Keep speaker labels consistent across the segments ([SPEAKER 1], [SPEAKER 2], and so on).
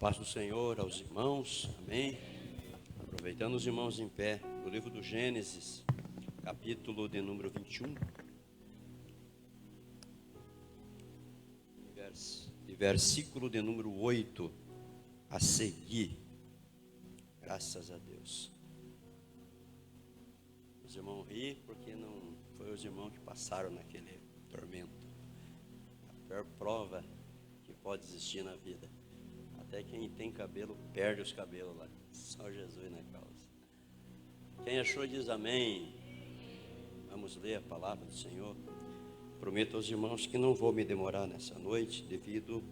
[SPEAKER 1] Paz do Senhor aos irmãos, amém. Aproveitando os irmãos em pé, no livro do Gênesis, capítulo de número 21, e versículo de número 8 a seguir. Graças a Deus. Os irmãos riem porque não foi os irmãos que passaram naquele tormento. A pior prova que pode existir na vida. Até quem tem cabelo perde os cabelos lá. Só Jesus na causa. Quem achou diz amém. Vamos ler a palavra do Senhor. Prometo aos irmãos que não vou me demorar nessa noite, devido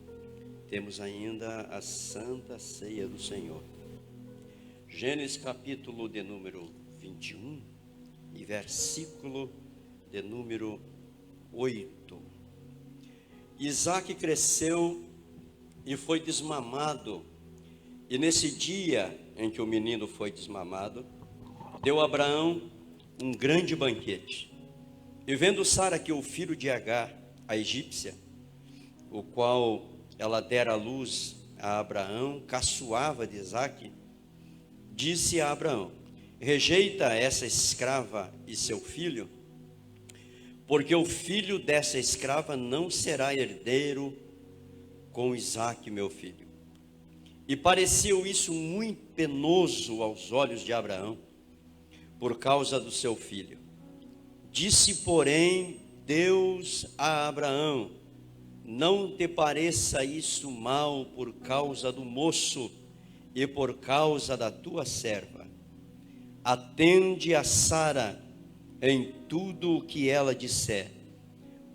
[SPEAKER 1] temos ainda a Santa Ceia do Senhor. Gênesis capítulo de número 21 e versículo de número 8. Isaac cresceu e foi desmamado, e nesse dia em que o menino foi desmamado, deu a Abraão um grande banquete. E vendo Sara que o filho de Agar, a egípcia, o qual ela dera à luz a Abraão, caçoava de Isaque, disse a Abraão: rejeita essa escrava e seu filho, porque o filho dessa escrava não será herdeiro com Isaque, meu filho. E pareceu isso muito penoso aos olhos de Abraão, por causa do seu filho. Disse, porém, Deus a Abraão: não te pareça isso mal por causa do moço e por causa da tua serva. Atende a Sara em tudo o que ela disser,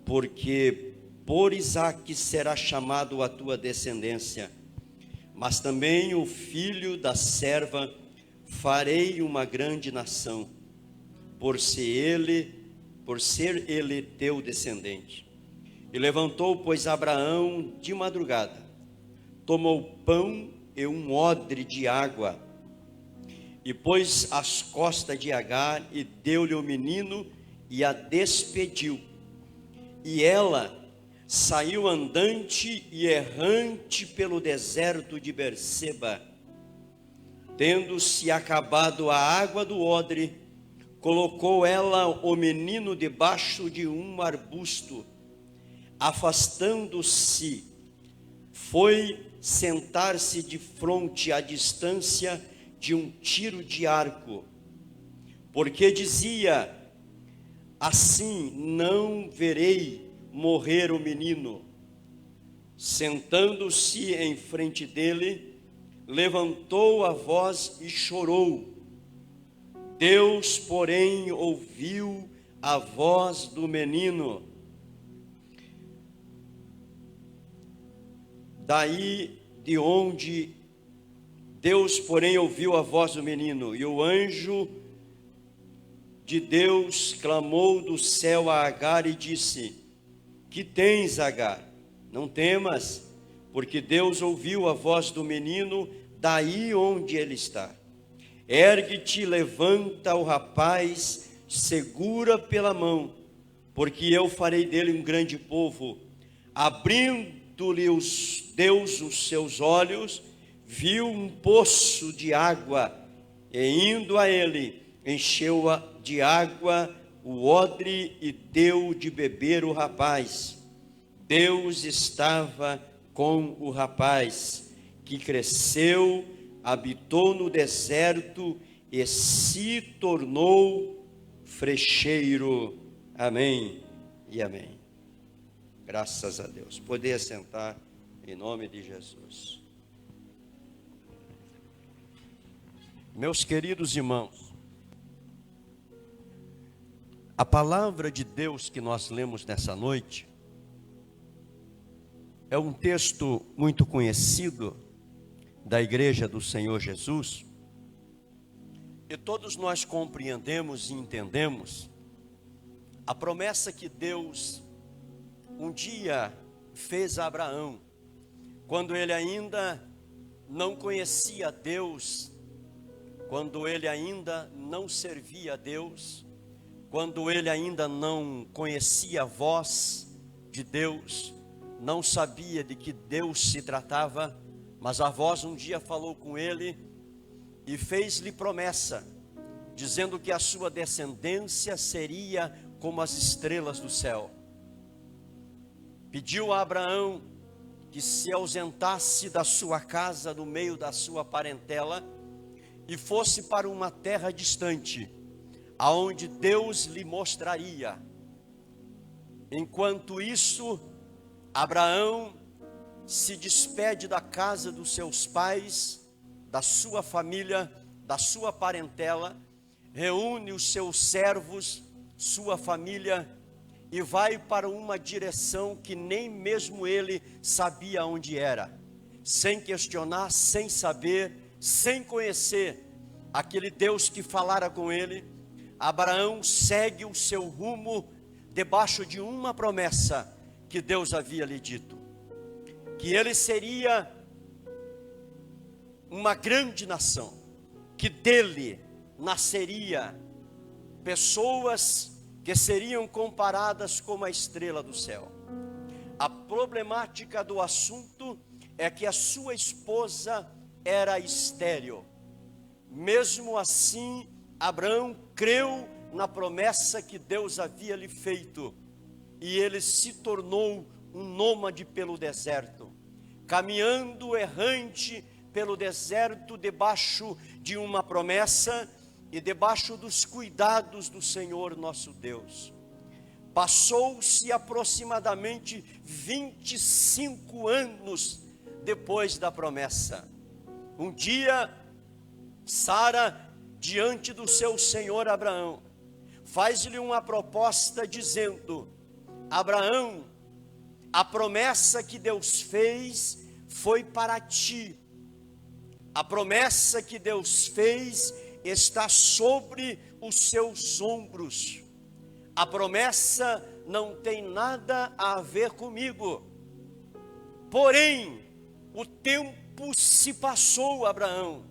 [SPEAKER 1] porque por Isaque será chamado a tua descendência, mas também o filho da serva farei uma grande nação, por ser ele teu descendente. E levantou, pois, Abraão de madrugada, tomou pão e um odre de água, e pôs às costas de Agar, e deu-lhe o menino, e a despediu. E ela saiu andante e errante pelo deserto de Berseba. Tendo-se acabado a água do odre, colocou ela o menino debaixo de um arbusto. Afastando-se, foi sentar-se de fronte à distância de um tiro de arco, porque dizia: assim não verei morrer o menino. Sentando-se em frente dele, levantou a voz e chorou. Deus, porém, ouviu a voz do menino. Daí de onde Deus, porém, ouviu a voz do menino, e o anjo de Deus clamou do céu a Agar e disse: que tens, Agar? Não temas, porque Deus ouviu a voz do menino daí onde ele está. Ergue-te, levanta o rapaz, segura pela mão, porque eu farei dele um grande povo. Abrindo-lhe Deus os seus olhos, viu um poço de água, e indo a ele, encheu-a de água o odre e deu de beber o rapaz. Deus estava com o rapaz, que cresceu, habitou no deserto e se tornou frecheiro. Amém e amém. Graças a Deus. Poder sentar em nome de Jesus. Meus queridos irmãos, a palavra de Deus que nós lemos nessa noite é um texto muito conhecido da Igreja do Senhor Jesus, e todos nós compreendemos e entendemos a promessa que Deus um dia fez a Abraão, quando ele ainda não conhecia Deus, quando ele ainda não servia a Deus, quando ele ainda não conhecia a voz de Deus, não sabia de que Deus se tratava, Mas a voz um dia falou com ele e fez-lhe promessa, dizendo que a sua descendência seria como as estrelas do céu. Pediu a Abraão que se ausentasse da sua casa, do meio da sua parentela, e fosse para uma terra distante, aonde Deus lhe mostraria. Enquanto isso, Abraão se despede da casa dos seus pais, da sua família, da sua parentela, reúne os seus servos, sua família, e vai para uma direção que nem mesmo ele sabia onde era, sem questionar, sem saber, sem conhecer aquele Deus que falara com ele. Abraão segue o seu rumo debaixo de uma promessa que Deus havia lhe dito, que ele seria uma grande nação, que dele nasceria pessoas que seriam comparadas como a estrela do céu. A problemática do assunto é que a sua esposa era estéril. Mesmo assim, Abraão creu na promessa que Deus havia lhe feito, e ele se tornou um nômade pelo deserto, caminhando errante pelo deserto, debaixo de uma promessa e debaixo dos cuidados do Senhor nosso Deus. Passou-se aproximadamente 25 anos depois da promessa. Um dia, Sara, diante do seu senhor Abraão, faz-lhe uma proposta dizendo: Abraão, a promessa que Deus fez foi para ti. A promessa que Deus fez está sobre os seus ombros. A promessa não tem nada a ver comigo. Porém, o tempo se passou, Abraão.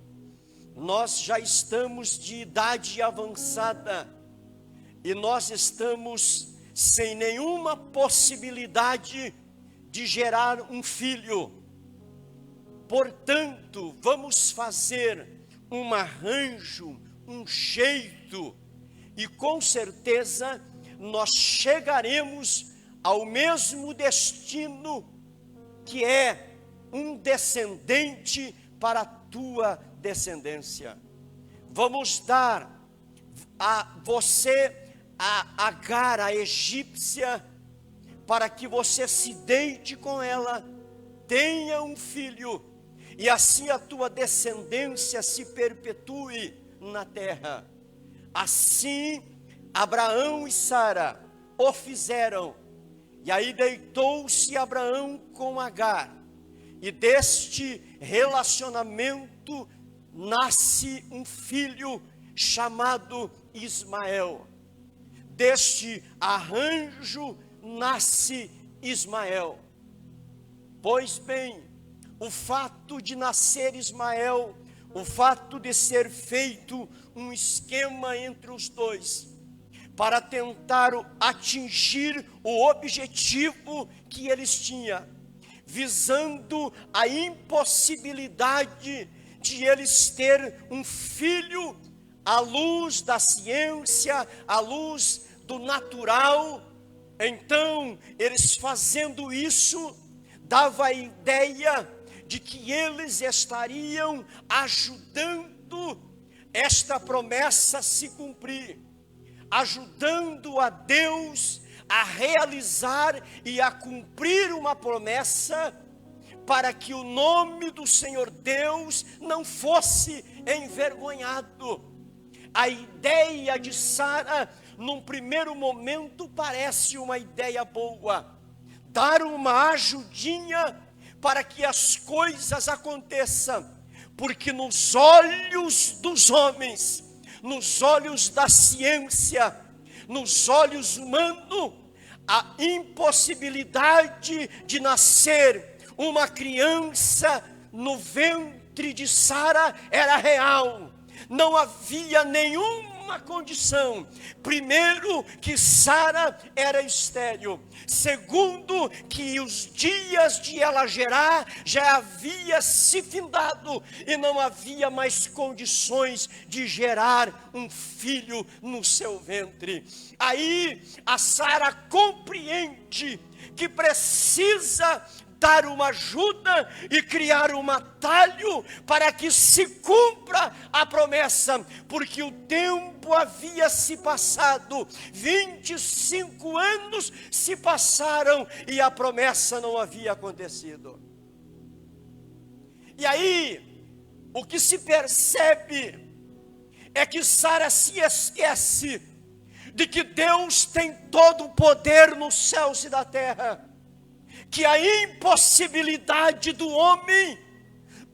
[SPEAKER 1] Nós já estamos de idade avançada e nós estamos sem nenhuma possibilidade de gerar um filho. Portanto, vamos fazer um arranjo, um jeito, e com certeza nós chegaremos ao mesmo destino, que é um descendente para a tua descendência. Vamos dar a você a Agar, a egípcia, para que você se deite com ela, tenha um filho, e assim a tua descendência se perpetue na terra. Assim Abraão e Sara o fizeram, e aí deitou-se Abraão com Agar, e deste relacionamento nasce um filho chamado Ismael. Deste arranjo nasce Ismael. Pois bem, o fato de nascer Ismael, o fato de ser feito um esquema entre os dois, para tentar atingir o objetivo que eles tinham, visando a impossibilidade de eles ter um filho à luz da ciência, à luz do natural. Então, eles fazendo isso, dava a ideia de que eles estariam ajudando esta promessa a se cumprir, ajudando a Deus a realizar e a cumprir uma promessa, para que o nome do Senhor Deus não fosse envergonhado. A ideia de Sara, num primeiro momento, parece uma ideia boa, dar uma ajudinha para que as coisas aconteçam, porque nos olhos dos homens, nos olhos da ciência, nos olhos humanos, a impossibilidade de nascer uma criança no ventre de Sara era real,
[SPEAKER 2] não havia nenhuma condição. Primeiro, que Sara era estéril. Segundo, que os dias de ela gerar já havia se findado e não havia mais condições de gerar um filho no seu ventre. Aí a Sara compreende que precisa dar uma ajuda e criar um atalho para que se cumpra a promessa, porque o tempo havia se passado, 25 anos se passaram e a promessa não havia acontecido. E aí, o que se percebe é que Sara se esquece de que Deus tem todo o poder nos céus e da terra, que a impossibilidade do homem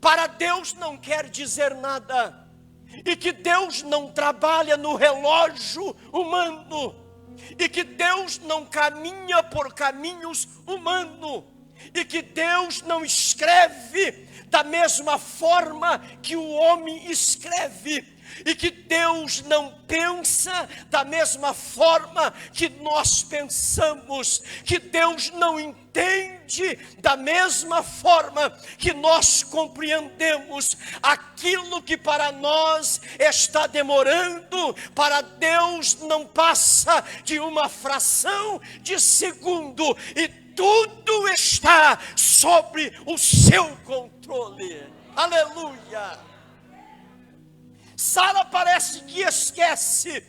[SPEAKER 2] para Deus não quer dizer nada, e que Deus não trabalha no relógio humano, e que Deus não caminha por caminhos humanos, e que Deus não escreve da mesma forma que o homem escreve, e que Deus não pensa da mesma forma que nós pensamos, que Deus não entende da mesma forma que nós compreendemos. Aquilo que para nós está demorando, para Deus não passa de uma fração de segundo, e tudo está sobre o seu controle. Aleluia! Sara parece que esquece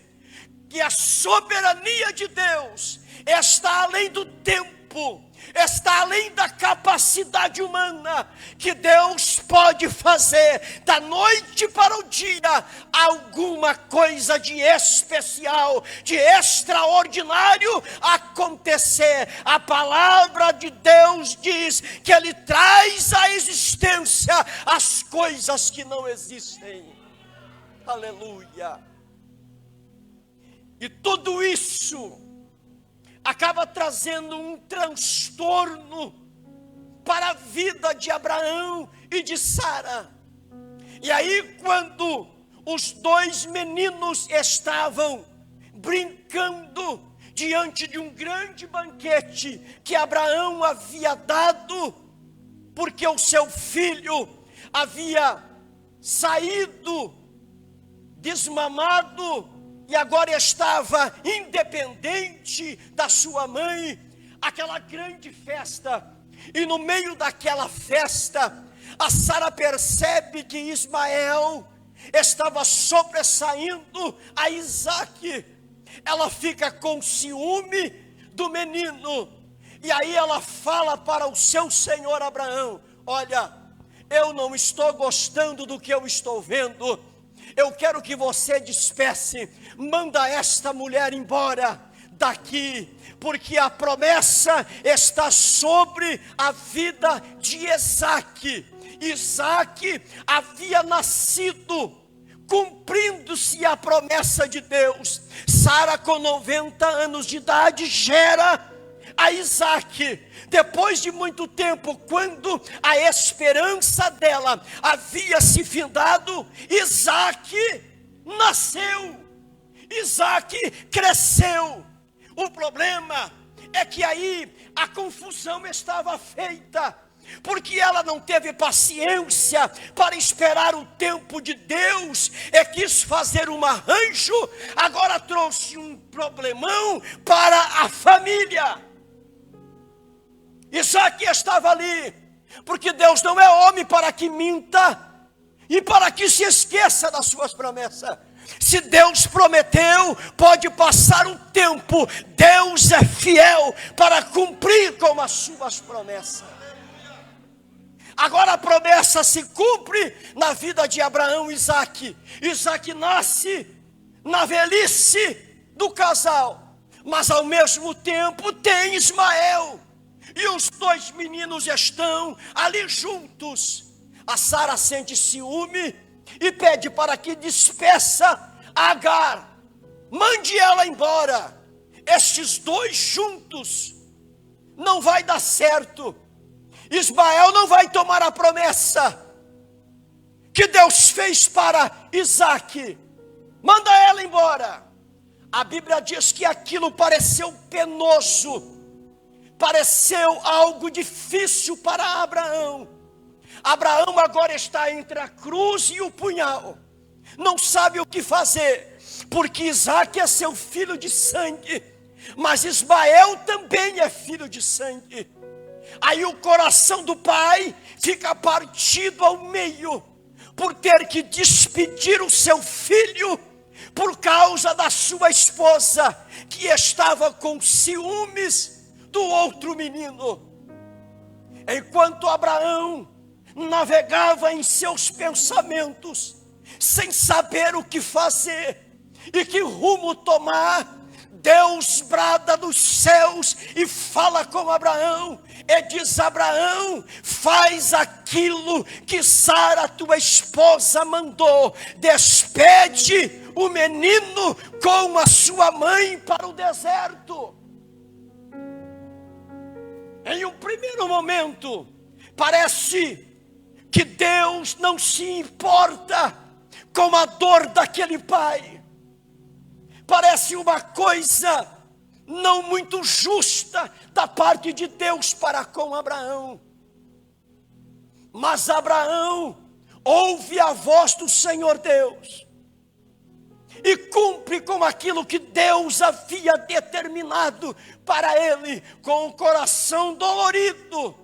[SPEAKER 2] que a soberania de Deus está além do tempo, está além da capacidade humana, que Deus pode fazer da noite para o dia alguma coisa de especial, de extraordinário acontecer. A palavra de Deus diz que Ele traz à existência as coisas que não existem. Aleluia! E tudo isso acaba trazendo um transtorno para a vida de Abraão e de Sara. E aí, quando os dois meninos estavam brincando diante de um grande banquete que Abraão havia dado, porque o seu filho havia saído desmamado e agora estava independente da sua mãe, aquela grande festa. E no meio daquela festa, a Sara percebe que Ismael estava sobressaindo a Isaque. Ela fica com ciúme do menino, e aí ela fala para o seu senhor Abraão: olha, eu não estou gostando do que eu estou vendo, eu quero que você despece, manda esta mulher embora daqui, porque a promessa está sobre a vida de Isaque. Isaque havia nascido cumprindo-se a promessa de Deus. Sara, com 90 anos de idade, gera a Isaque. Depois de muito tempo, quando a esperança dela havia se findado, Isaque nasceu, Isaque cresceu. O problema é que aí a confusão estava feita, porque ela não teve paciência para esperar o tempo de Deus, quis fazer um arranjo, agora trouxe um problemão para a família. Isaque estava ali, porque Deus não é homem para que minta, e para que se esqueça das suas promessas. Se Deus prometeu, pode passar o tempo, Deus é fiel para cumprir com as suas promessas. Agora a promessa se cumpre na vida de Abraão e Isaque. Isaque nasce na velhice do casal, mas ao mesmo tempo tem Ismael, e os dois meninos estão ali juntos. A Sara sente ciúme e pede para que despeça Agar, mande ela embora. Estes dois juntos não vai dar certo. Ismael não vai tomar a promessa. que Deus fez para Isaque, manda ela embora. A Bíblia diz que aquilo pareceu penoso, pareceu algo difícil para Abraão. Abraão agora está entre a cruz e o punhal, não sabe o que fazer, porque Isaque é seu filho de sangue, mas Ismael também é filho de sangue. Aí o coração do pai fica partido ao meio, por ter que despedir o seu filho, por causa da sua esposa, que estava com ciúmes do outro menino. Enquanto Abraão navegava em seus pensamentos, sem saber o que fazer e que rumo tomar, Deus brada dos céus e fala com Abraão, e diz: Abraão, faz aquilo que Sara, tua esposa, mandou, despede o menino com a sua mãe para o deserto. Em um primeiro momento, parece que Deus não se importa com a dor daquele pai. Parece uma coisa não muito justa da parte de Deus para com Abraão. Mas Abraão ouve a voz do Senhor Deus e cumpre com aquilo que Deus havia determinado para ele, com o coração dolorido.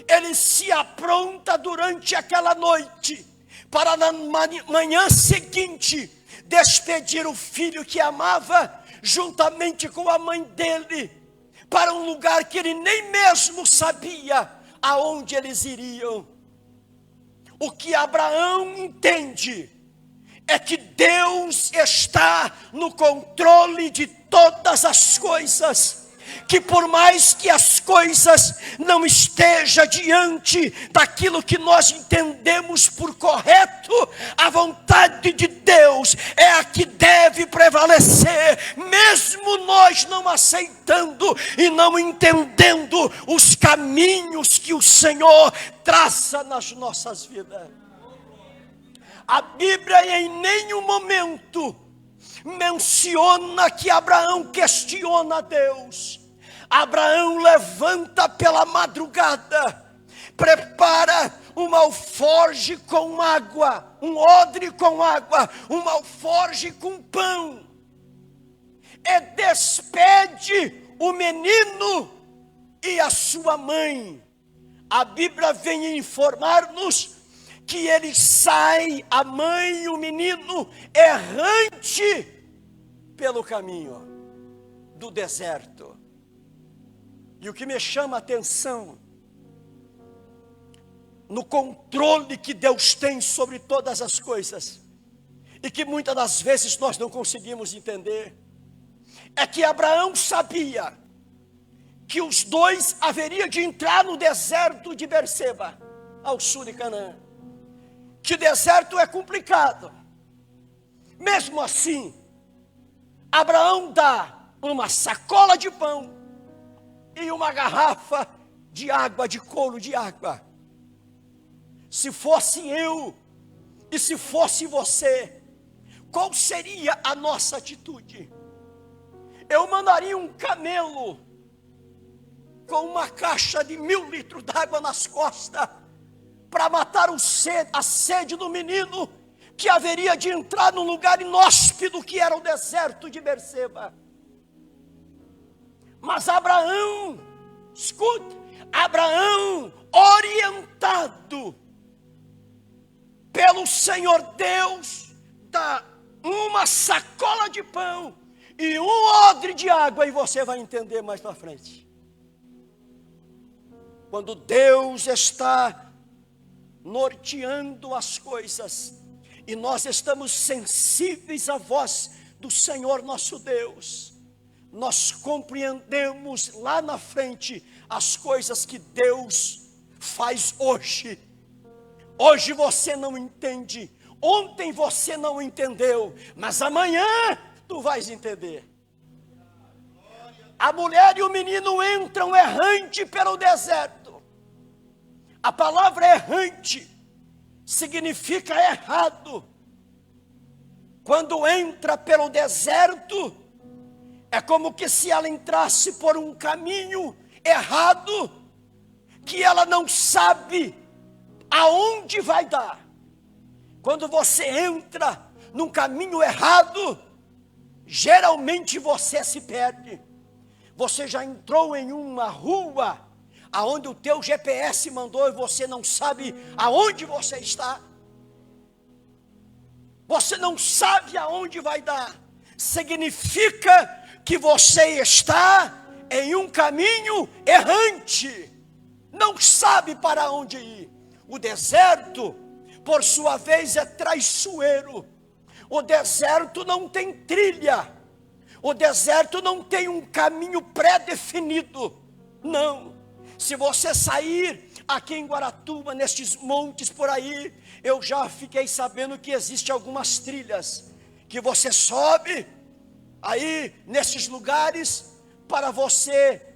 [SPEAKER 2] Ele se apronta durante aquela noite, para na manhã seguinte despedir o filho que amava, juntamente com a mãe dele, para um lugar que ele nem mesmo sabia aonde eles iriam. O que Abraão entende é que Deus está no controle de todas as coisas, que por mais que as coisas não estejam diante daquilo que nós entendemos por correto, a vontade de Deus é a que deve prevalecer, mesmo nós não aceitando e não entendendo os caminhos que o Senhor traça nas nossas vidas. A Bíblia em nenhum momento menciona que Abraão questiona Deus. Abraão levanta pela madrugada, prepara um alforje com água, um odre com água, um alforje com pão, e despede o menino e a sua mãe. A Bíblia vem informar-nos que ele sai, a mãe e o menino, errante pelo caminho do deserto. E o que me chama a atenção, no controle que Deus tem sobre todas as coisas, e que muitas das vezes nós não conseguimos entender, é que Abraão sabia que os dois haveriam de entrar no deserto de Berseba, ao sul de Canaã. Que o deserto é complicado. Mesmo assim, Abraão dá uma sacola de pão e uma garrafa de água, de couro de água. Se fosse eu e se fosse você, qual seria a nossa atitude? Eu mandaria um camelo com uma caixa de 1000 litros d'água nas costas, para matar a sede do menino, que haveria de entrar num lugar inóspito que era o deserto de Berseba. Mas Abraão, escute, Abraão, orientado pelo Senhor Deus, dá uma sacola de pão e um odre de água, e você vai entender mais para frente. Quando Deus está norteando as coisas, e nós estamos sensíveis à voz do Senhor nosso Deus, nós compreendemos lá na frente as coisas que Deus faz hoje. Hoje você não entende, ontem você não entendeu, mas amanhã tu vais entender. A mulher e o menino entram errante pelo deserto. A palavra errante significa errado. Quando entra pelo deserto, é como que se ela entrasse por um caminho errado, que ela não sabe aonde vai dar. Quando você entra num caminho errado, geralmente você se perde. Você já entrou em uma rua aonde o teu GPS mandou e você não sabe aonde você está. Você não sabe aonde vai dar. Significa que você está em um caminho errante. Não sabe para onde ir. O deserto, por sua vez, é traiçoeiro. O deserto não tem trilha. O deserto não tem um caminho pré-definido. Não. Se você sair aqui em Guaratuba, nestes montes por aí, eu já fiquei sabendo que existem algumas trilhas que você sobe aí nesses lugares para você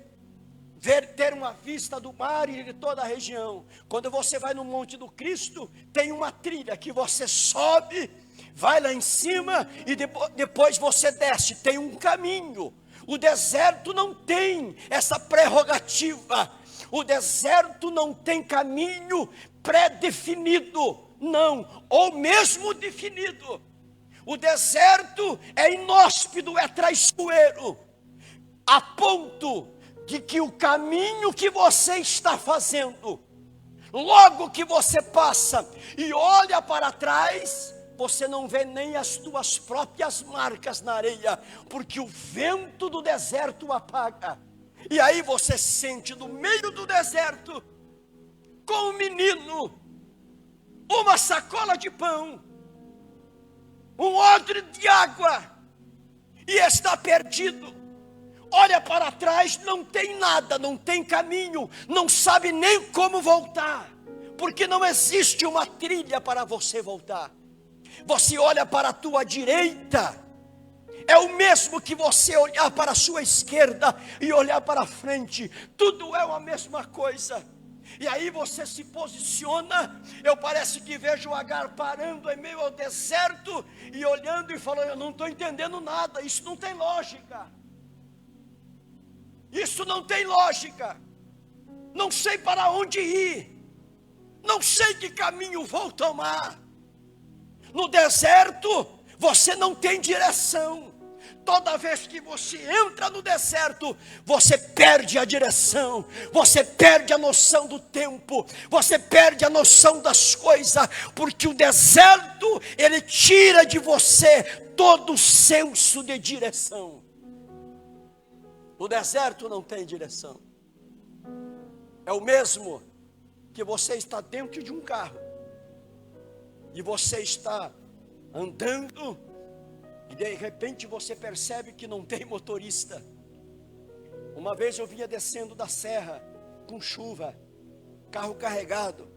[SPEAKER 2] ter uma vista do mar e de toda a região. Quando você vai no Monte do Cristo, tem uma trilha que você sobe, vai lá em cima e depois você desce, tem um caminho. O deserto não tem essa prerrogativa. O deserto não tem caminho pré-definido, não, ou mesmo definido. O deserto é inóspito, é traiçoeiro, a ponto de que o caminho que você está fazendo, logo que você passa e olha para trás, você não vê nem as tuas próprias marcas na areia, porque o vento do deserto apaga. E aí você sente no meio do deserto, com um menino, uma sacola de pão, um odre de água, e está perdido. Olha para trás, não tem nada, não tem caminho, não sabe nem como voltar, porque não existe uma trilha para você voltar. Você olha para a tua direita, é o mesmo que você olhar para a sua esquerda e olhar para frente, tudo é a mesma coisa. E aí você se posiciona, eu parece que vejo o Agar parando em meio ao deserto e olhando e falando, eu não estou entendendo nada, isso não tem lógica. Isso não tem lógica. Não sei para onde ir, não sei que caminho vou tomar. No deserto, você não tem direção. Toda vez que você entra no deserto, você perde a direção, você perde a noção do tempo, você perde a noção das coisas, porque o deserto, ele tira de você todo o senso de direção. No deserto não tem direção. É o mesmo que você está dentro de um carro, e você está andando, e de repente você percebe que não tem motorista. Uma vez eu vinha descendo da serra, com chuva, carro carregado,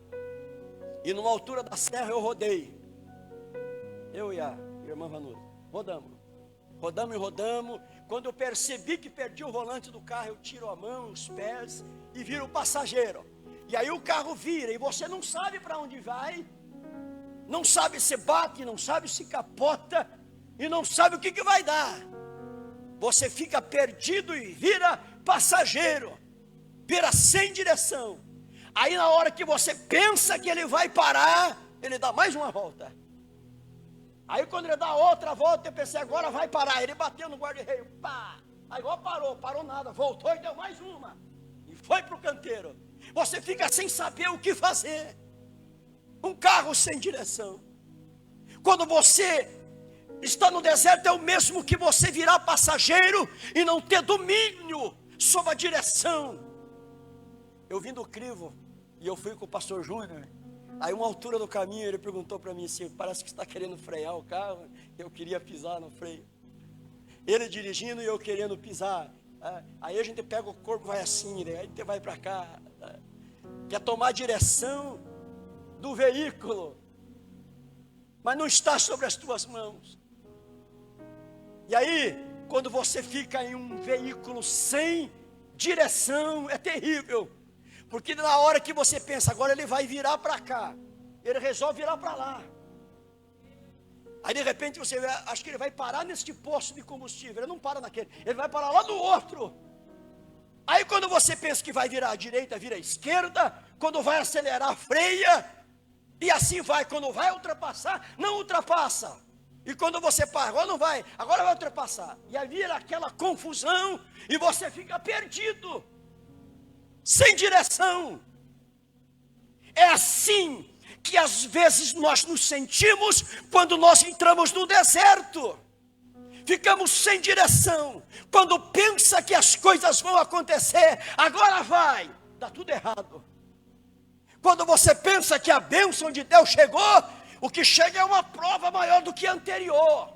[SPEAKER 2] e numa altura da serra eu rodei. Eu e a irmã Vanusa, rodamos. Quando eu percebi que perdi o volante do carro, eu tiro a mão, os pés, e viro o passageiro. E aí o carro vira, e você não sabe para onde vai, não sabe se bate, não sabe se capota, e não sabe o que vai dar. Você fica perdido e vira passageiro, vira sem direção. Aí na hora que você pensa que ele vai parar, ele dá mais uma volta. Aí quando ele dá outra volta, eu pensei, agora vai parar. Ele bateu no guarda-reio, pá. Aí igual parou nada, voltou e deu mais uma. E foi para o canteiro. Você fica sem saber o que fazer. Um carro sem direção. Quando você está no deserto, é o mesmo que você virar passageiro e não ter domínio sobre a direção. Eu vim do crivo e eu fui com o pastor Júnior. Aí uma altura do caminho ele perguntou para mim assim, parece que você está querendo frear o carro. Eu queria pisar no freio. Ele dirigindo e eu querendo pisar. Aí a gente pega o corpo, vai assim, né? Aí a gente vai para cá. Quer tomar a direção do veículo, mas não está sobre as tuas mãos. E aí, quando você fica em um veículo sem direção, é terrível. Porque na hora que você pensa, agora ele vai virar para cá, ele resolve virar para lá. Aí de repente você acha que ele vai parar neste posto de combustível. Ele não para naquele, ele vai parar lá no outro. Aí quando você pensa que vai virar à direita, vira à esquerda. Quando vai acelerar, freia. E assim vai, quando vai ultrapassar, não ultrapassa. E quando você para, agora não vai, agora vai ultrapassar. E aí vira aquela confusão e você fica perdido, sem direção. É assim que às vezes nós nos sentimos quando nós entramos no deserto. Ficamos sem direção. Quando pensa que as coisas vão acontecer, agora vai, dá tudo errado. Quando você pensa que a bênção de Deus chegou, o que chega é uma prova maior do que a anterior.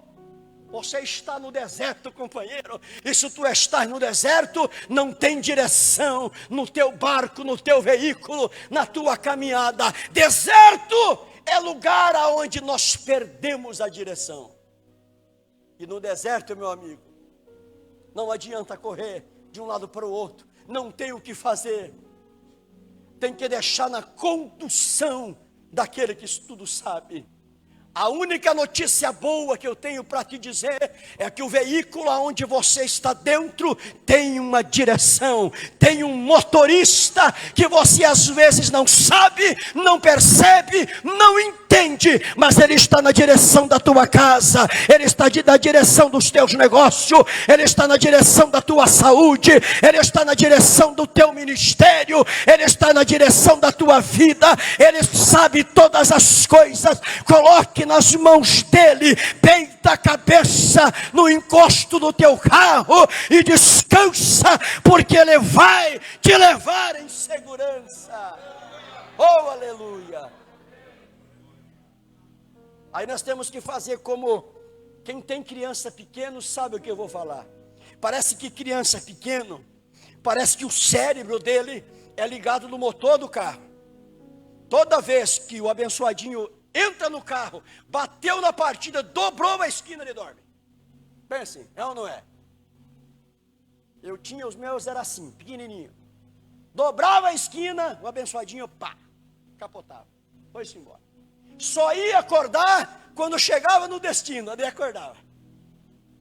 [SPEAKER 2] Você está no deserto, companheiro. E se tu estás no deserto, não tem direção no teu barco, no teu veículo, na tua caminhada. Deserto é lugar aonde nós perdemos a direção. E no deserto, meu amigo, não adianta correr de um lado para o outro. Não tem o que fazer. Tem que deixar na condução daquele que tudo sabe. A única notícia boa que eu tenho para te dizer é que o veículo onde você está dentro tem uma direção, tem um motorista que você às vezes não sabe, não percebe, não entende, mas ele está na direção da tua casa, ele está na direção dos teus negócios, ele está na direção da tua saúde, ele está na direção do teu ministério, ele está na direção da tua vida, ele sabe todas as coisas. Coloque nas mãos dele, deita a cabeça no encosto do teu carro e descansa, porque ele vai te levar em segurança. Oh, aleluia! Aí nós temos que fazer como quem tem criança pequena sabe o que eu vou falar. Parece que criança pequeno, parece que o cérebro dele é ligado no motor do carro. Toda vez que o abençoadinho entra no carro, bateu na partida, dobrou a esquina, ele dorme. Pense, é ou não é? Eu tinha, os meus era assim, pequenininho. Dobrava a esquina, o abençoadinho, pá, capotava. Foi-se embora. Só ia acordar quando chegava no destino, daí acordava.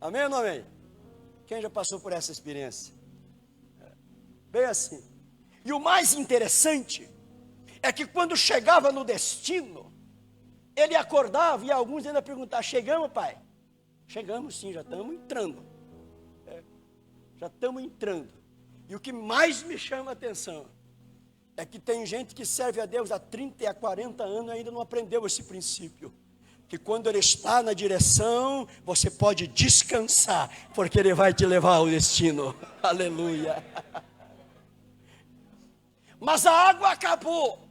[SPEAKER 2] Amém ou não amém? Quem já passou por essa experiência? Bem assim. E o mais interessante é que quando chegava no destino, ele acordava e alguns ainda perguntavam: chegamos, pai? Chegamos sim, já estamos entrando. Já estamos entrando. E o que mais me chama a atenção é que tem gente que serve a Deus há 30 e há 40 anos e ainda não aprendeu esse princípio. Que quando ele está na direção, você pode descansar, porque ele vai te levar ao destino. Aleluia. Mas a água acabou.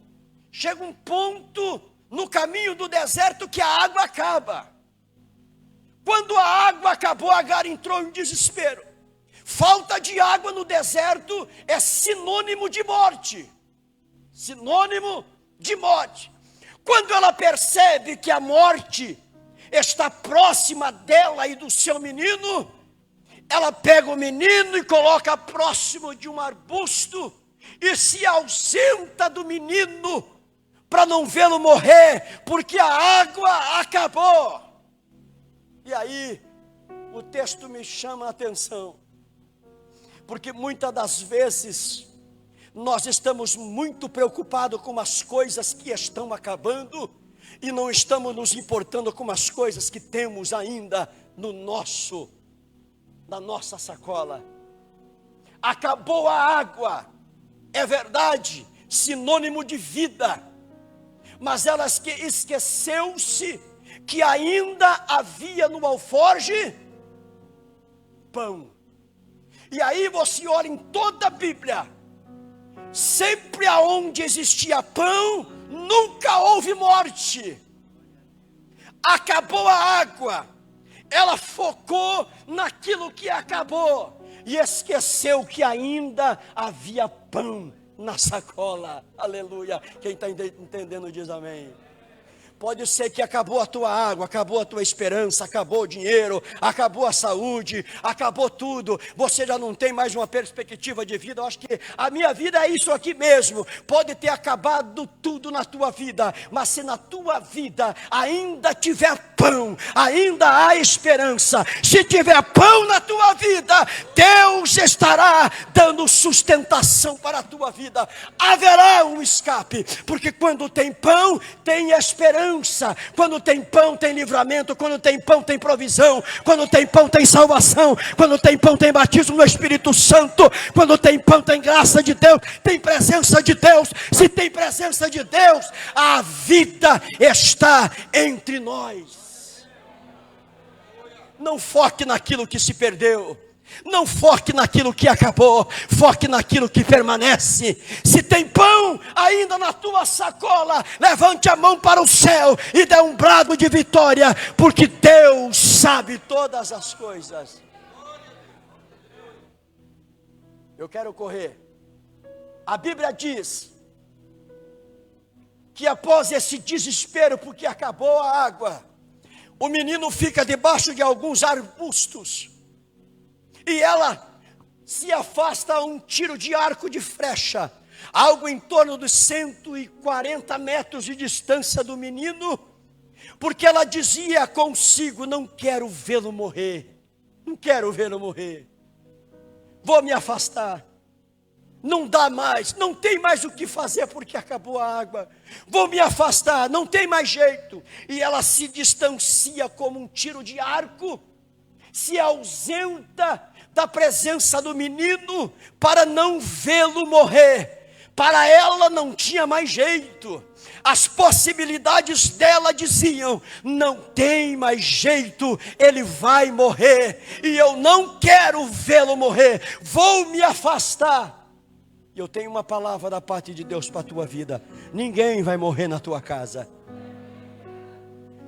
[SPEAKER 2] Chega um ponto no caminho do deserto que a água acaba. Quando a água acabou, Agar entrou em desespero. Falta de água no deserto é sinônimo de morte. Sinônimo de morte. Quando ela percebe que a morte está próxima dela e do seu menino, ela pega o menino e coloca próximo de um arbusto e se ausenta do menino para não vê-lo morrer, porque a água acabou. E aí, o texto me chama a atenção, porque muitas das vezes, nós estamos muito preocupados com as coisas que estão acabando, e não estamos nos importando com as coisas que temos ainda na nossa sacola. Acabou a água, é verdade, sinônimo de vida, mas ela esqueceu-se que ainda havia no alforje pão. E aí você olha em toda a Bíblia, sempre aonde existia pão, nunca houve morte. Acabou a água, ela focou naquilo que acabou e esqueceu que ainda havia pão na sacola. Aleluia. Quem está entendendo diz amém. Pode ser que acabou a tua água, acabou a tua esperança, acabou o dinheiro, acabou a saúde, acabou tudo. Você já não tem mais uma perspectiva de vida. Eu acho que a minha vida é isso aqui mesmo. Pode ter acabado tudo na tua vida, mas se na tua vida ainda tiver pão, ainda há esperança. Se tiver pão na tua vida, Deus estará dando sustentação para a tua vida. Haverá um escape, porque quando tem pão, tem esperança. Quando tem pão, tem livramento. Quando tem pão, tem provisão. Quando tem pão, tem salvação. Quando tem pão, tem batismo no Espírito Santo. Quando tem pão, tem graça de Deus, tem presença de Deus. Se tem presença de Deus, a vida está entre nós. Não foque naquilo que se perdeu. Não foque naquilo que acabou, foque naquilo que permanece. Se tem pão ainda na tua sacola, levante a mão para o céu e dê um brado de vitória, porque Deus sabe todas as coisas. Eu quero correr. A Bíblia diz que após esse desespero, porque acabou a água, o menino fica debaixo de alguns arbustos. E ela se afasta a um tiro de arco de flecha, algo em torno dos 140 metros de distância do menino, porque ela dizia consigo: não quero vê-lo morrer, não quero vê-lo morrer, vou me afastar, não dá mais, não tem mais o que fazer porque acabou a água, vou me afastar, não tem mais jeito. E ela se distancia como um tiro de arco, se ausenta da presença do menino para não vê-lo morrer. Para ela não tinha mais jeito. As possibilidades dela diziam: não tem mais jeito, ele vai morrer, e eu não quero vê-lo morrer, vou me afastar. E eu tenho uma palavra da parte de Deus para a tua vida: ninguém vai morrer na tua casa.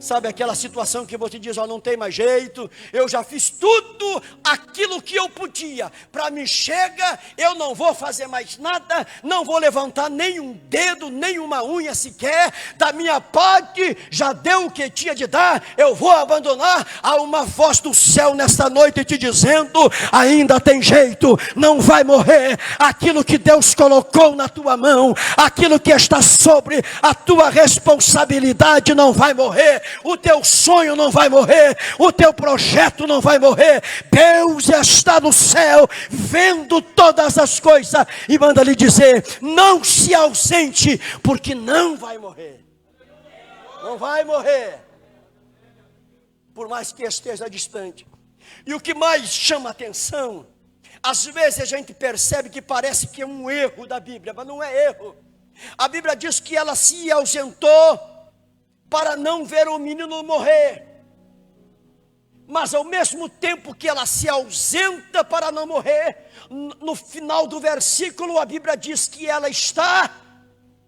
[SPEAKER 2] Sabe aquela situação que você diz: ó, não tem mais jeito, eu já fiz tudo aquilo que eu podia, para mim chega, eu não vou fazer mais nada, não vou levantar nem um dedo, nem uma unha sequer, da minha parte já deu o que tinha de dar, eu vou abandonar. Há uma voz do céu nesta noite te dizendo: ainda tem jeito, não vai morrer. Aquilo que Deus colocou na tua mão, aquilo que está sobre a tua responsabilidade não vai morrer. O teu sonho não vai morrer, o teu projeto não vai morrer. Deus está no céu, vendo todas as coisas, e manda lhe dizer: não se ausente, porque não vai morrer. Não vai morrer, por mais que esteja distante. E o que mais chama atenção, às vezes a gente percebe que parece que é um erro da Bíblia, mas não é erro. A Bíblia diz que ela se ausentou para não ver o menino morrer. Mas ao mesmo tempo que ela se ausenta para não morrer, no final do versículo a Bíblia diz que ela está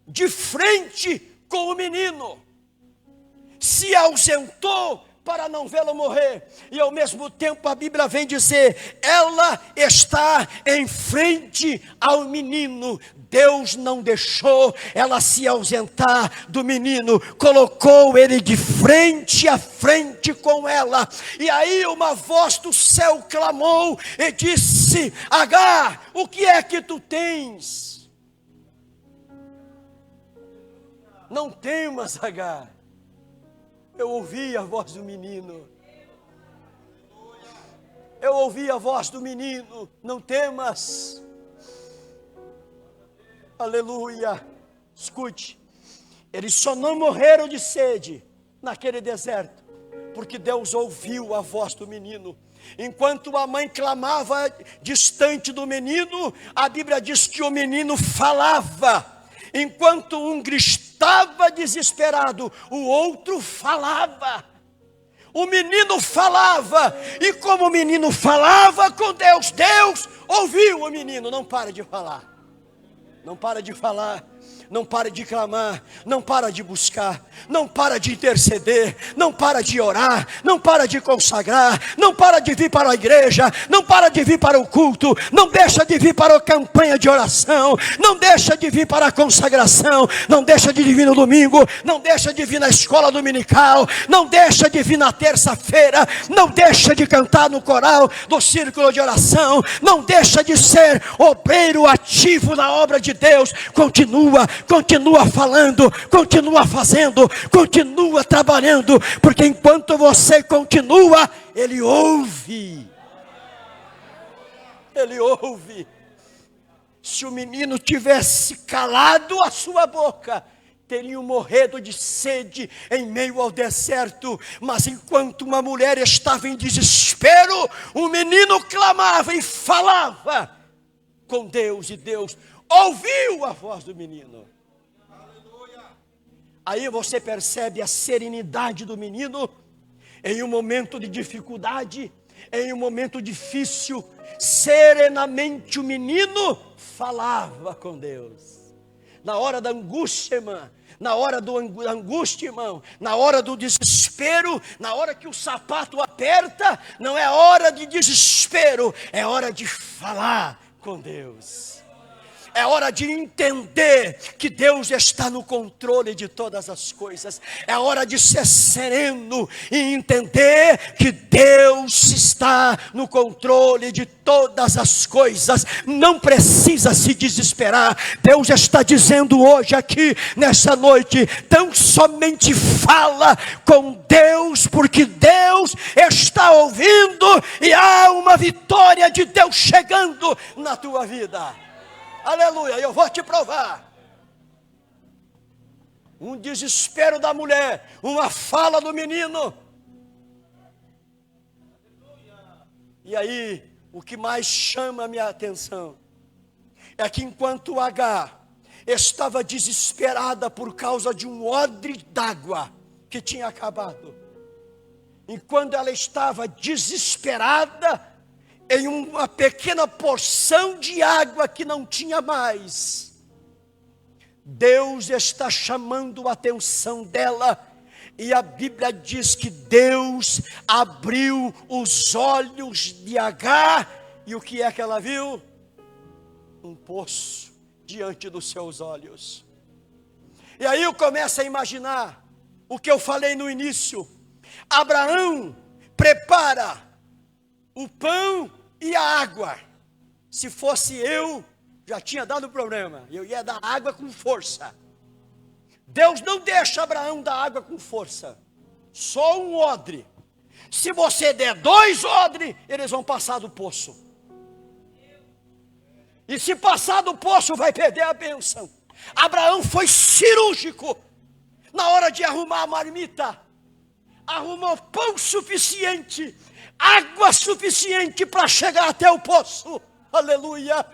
[SPEAKER 2] de frente com o menino. Se ausentou para não vê-lo morrer, e ao mesmo tempo a Bíblia vem dizer: ela está em frente ao menino. Deus não deixou ela se ausentar do menino, colocou ele de frente a frente com ela. E aí uma voz do céu clamou e disse: Agar, o que é que tu tens? Não temas, Agar. Eu ouvi a voz do menino. Eu ouvi a voz do menino: não temas. Aleluia. Escute, eles só não morreram de sede naquele deserto, porque Deus ouviu a voz do menino. Enquanto a mãe clamava distante do menino, a Bíblia diz que o menino falava. Enquanto um gritava desesperado, o outro falava. O menino falava, e como o menino falava com Deus, Deus ouviu o menino. Não para de falar. Não para de falar, Não para de clamar, não para de buscar, não para de interceder, não para de orar, não para de consagrar, não para de vir para a igreja, não para de vir para o culto, não deixa de vir para a campanha de oração, não deixa de vir para a consagração, não deixa de vir no domingo, não deixa de vir na escola dominical, não deixa de vir na terça-feira, não deixa de cantar no coral do círculo de oração, não deixa de ser obreiro ativo na obra de Deus. Continua falando, continua fazendo, continua trabalhando, porque enquanto você continua, Ele ouve. Ele ouve. Se o menino tivesse calado a sua boca, teriam morrido de sede em meio ao deserto. Mas enquanto uma mulher estava em desespero, o menino clamava e falava com Deus, e Deus ouviu a voz do menino. Aí você percebe a serenidade do menino. Em um momento de dificuldade, em um momento difícil, serenamente o menino falava com Deus. Na hora da angústia, irmã, na hora da angústia, irmão, na hora do desespero, na hora que o sapato aperta, não é hora de desespero, é hora de falar com Deus. É hora de entender que Deus está no controle de todas as coisas. É hora de ser sereno e entender que Deus está no controle de todas as coisas. Não precisa se desesperar. Deus está dizendo hoje aqui, nessa noite, tão somente fala com Deus, porque Deus está ouvindo e há uma vitória de Deus chegando na tua vida. Aleluia, eu vou te provar. Um desespero da mulher, uma fala do menino. E aí, o que mais chama a minha atenção é que enquanto Agar estava desesperada por causa de um odre d'água que tinha acabado, enquanto ela estava desesperada em uma pequena porção de água que não tinha mais, Deus está chamando a atenção dela, e a Bíblia diz que Deus abriu os olhos de Agar, e o que é que ela viu? Um poço diante dos seus olhos. E aí eu começo a imaginar o que eu falei no início. Abraão prepara o pão e a água. Se fosse eu, já tinha dado problema. Eu ia dar água com força. Deus não deixa Abraão dar água com força. Só um odre. Se você der 2 odres, eles vão passar do poço. E se passar do poço, vai perder a bênção. Abraão foi cirúrgico. Na hora de arrumar a marmita, arrumou pão suficiente, água suficiente para chegar até o poço. Aleluia.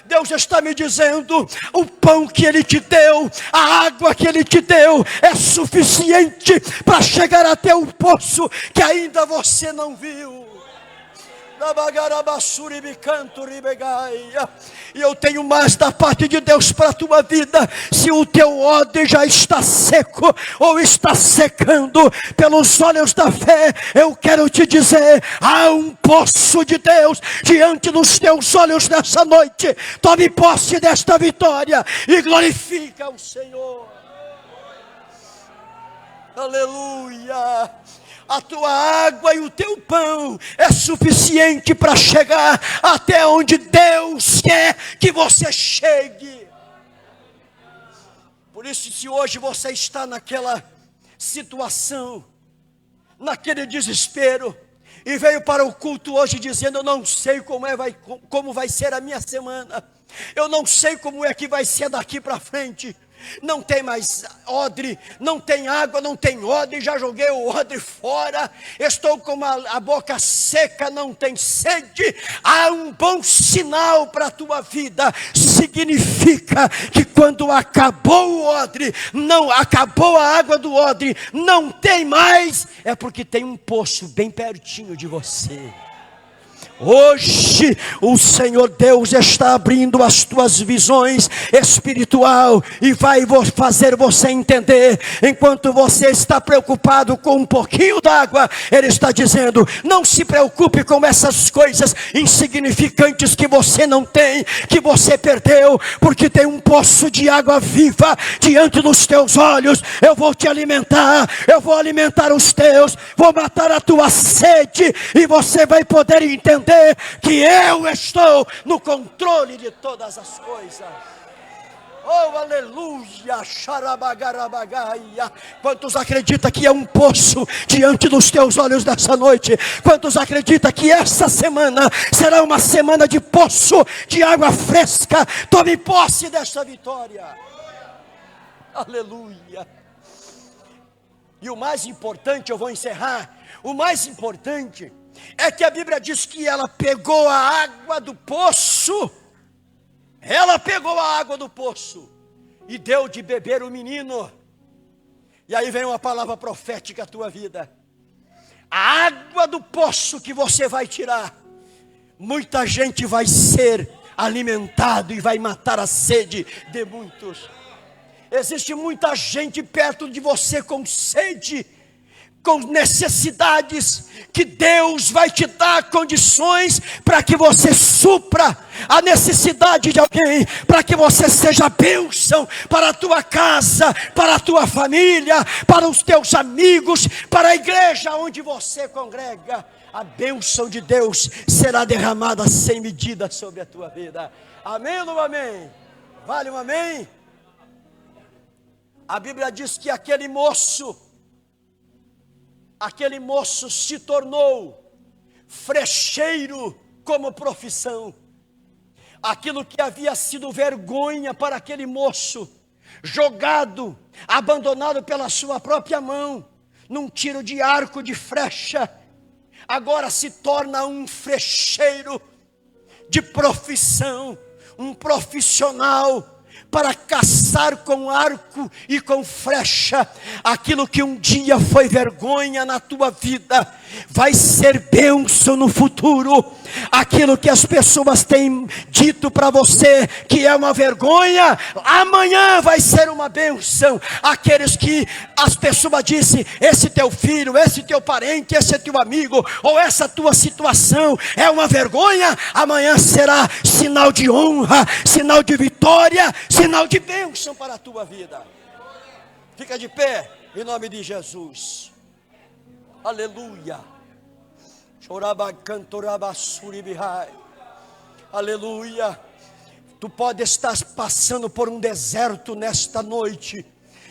[SPEAKER 2] Deus está me dizendo, o pão que Ele te deu, a água que Ele te deu, é suficiente para chegar até o poço que ainda você não viu. E eu tenho mais da parte de Deus para a tua vida. Se o teu odre já está seco ou está secando, pelos olhos da fé, eu quero te dizer, há um poço de Deus diante dos teus olhos nessa noite. Tome posse desta vitória e glorifica o Senhor. Aleluia. A tua água e o teu pão é suficiente para chegar até onde Deus quer que você chegue. Por isso, se hoje você está naquela situação, naquele desespero, e veio para o culto hoje dizendo, eu não sei como vai ser a minha semana, eu não sei como é que vai ser daqui para frente. Não tem mais odre, não tem água, não tem odre, já joguei o odre fora, estou com a boca seca, não tem sede. Há um bom sinal para a tua vida. Significa que quando acabou o odre, não acabou a água do odre, não tem mais, é porque tem um poço bem pertinho de você. Hoje o Senhor Deus está abrindo as tuas visões espiritual e vai fazer você entender. Enquanto você está preocupado com um pouquinho d'água, Ele está dizendo: não se preocupe com essas coisas insignificantes que você não tem, que você perdeu, porque tem um poço de água viva diante dos teus olhos. Eu vou te alimentar, eu vou alimentar os teus, vou matar a tua sede, e você vai poder entender que eu estou no controle de todas as coisas. Oh, aleluia, xarabagarabagaia. Quantos acreditam que é um poço diante dos teus olhos nessa noite? Quantos acreditam que essa semana será uma semana de poço, de água fresca? Tome posse dessa vitória. Aleluia. E o mais importante, eu vou encerrar, o mais importante é que a Bíblia diz que ela pegou a água do poço. Ela pegou a água do poço e deu de beber o menino. E aí vem uma palavra profética à tua vida. A água do poço que você vai tirar, muita gente vai ser alimentado e vai matar a sede de muitos. Existe muita gente perto de você com sede, com necessidades, que Deus vai te dar condições para que você supra a necessidade de alguém, para que você seja bênção para a tua casa, para a tua família, para os teus amigos, para a igreja onde você congrega. A bênção de Deus será derramada sem medida sobre a tua vida. Amém ou não amém? Vale um amém? A Bíblia diz que aquele moço se tornou frecheiro como profissão. Aquilo que havia sido vergonha para aquele moço, jogado, abandonado pela sua própria mão, num tiro de arco de flecha, agora se torna um frecheiro de profissão, um profissional, para caçar com arco e com flecha. Aquilo que um dia foi vergonha na tua vida, vai ser bênção no futuro. Aquilo que as pessoas têm dito para você que é uma vergonha, amanhã vai ser uma bênção. Aqueles que as pessoas dizem: esse teu filho, esse teu parente, esse teu amigo, ou essa tua situação é uma vergonha, amanhã será sinal de honra, sinal de vitória, sinal de bênção para a tua vida. Fica de pé, em nome de Jesus. Aleluia. Aleluia. Tu pode estar passando por um deserto nesta noite,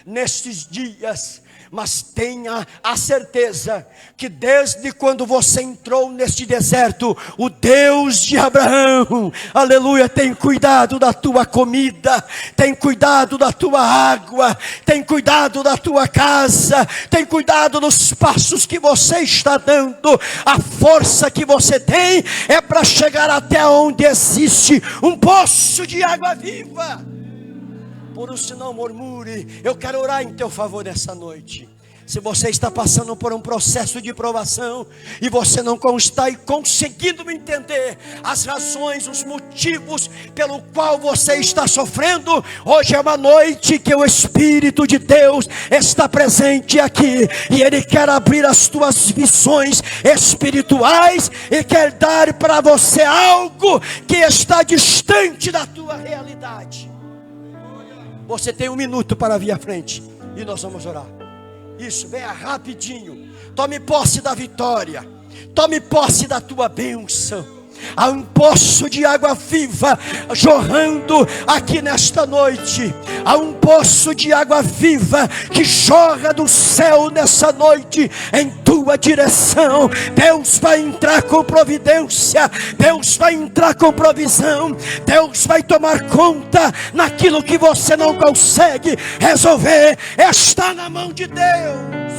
[SPEAKER 2] nestes dias, mas tenha a certeza que desde quando você entrou neste deserto, o Deus de Abraão, aleluia, tem cuidado da tua comida, tem cuidado da tua água, tem cuidado da tua casa, tem cuidado dos passos que você está dando. A força que você tem é para chegar até onde existe um poço de água viva. Por isso não murmure. Eu quero orar em teu favor nessa noite. Se você está passando por um processo de provação e você não está conseguindo entender as razões, os motivos pelo qual você está sofrendo, hoje é uma noite que o Espírito de Deus está presente aqui, e Ele quer abrir as tuas visões espirituais e quer dar para você algo que está distante da tua realidade. Você tem 1 minuto para vir à frente e nós vamos orar. Isso, venha rapidinho. Tome posse da vitória. Tome posse da tua bênção. Há um poço de água viva jorrando aqui nesta noite. Há um poço de água viva que jorra do céu nessa noite em tua direção. Deus vai entrar com providência. Deus vai entrar com provisão. Deus vai tomar conta naquilo que você não consegue resolver. Está na mão de Deus.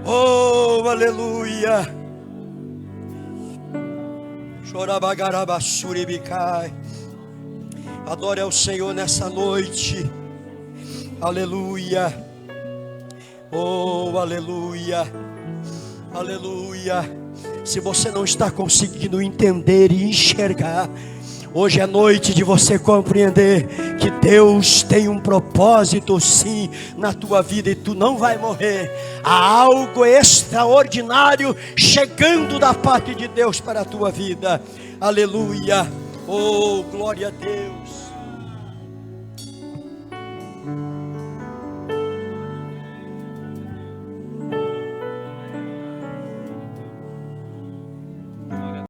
[SPEAKER 2] Oh, aleluia. Adore ao Senhor nessa noite. Aleluia. Oh, aleluia. Aleluia. Se você não está conseguindo entender e enxergar, hoje é noite de você compreender que Deus tem um propósito sim na tua vida e tu não vai morrer. Há algo extraordinário chegando da parte de Deus para a tua vida. Aleluia. Oh, glória a Deus.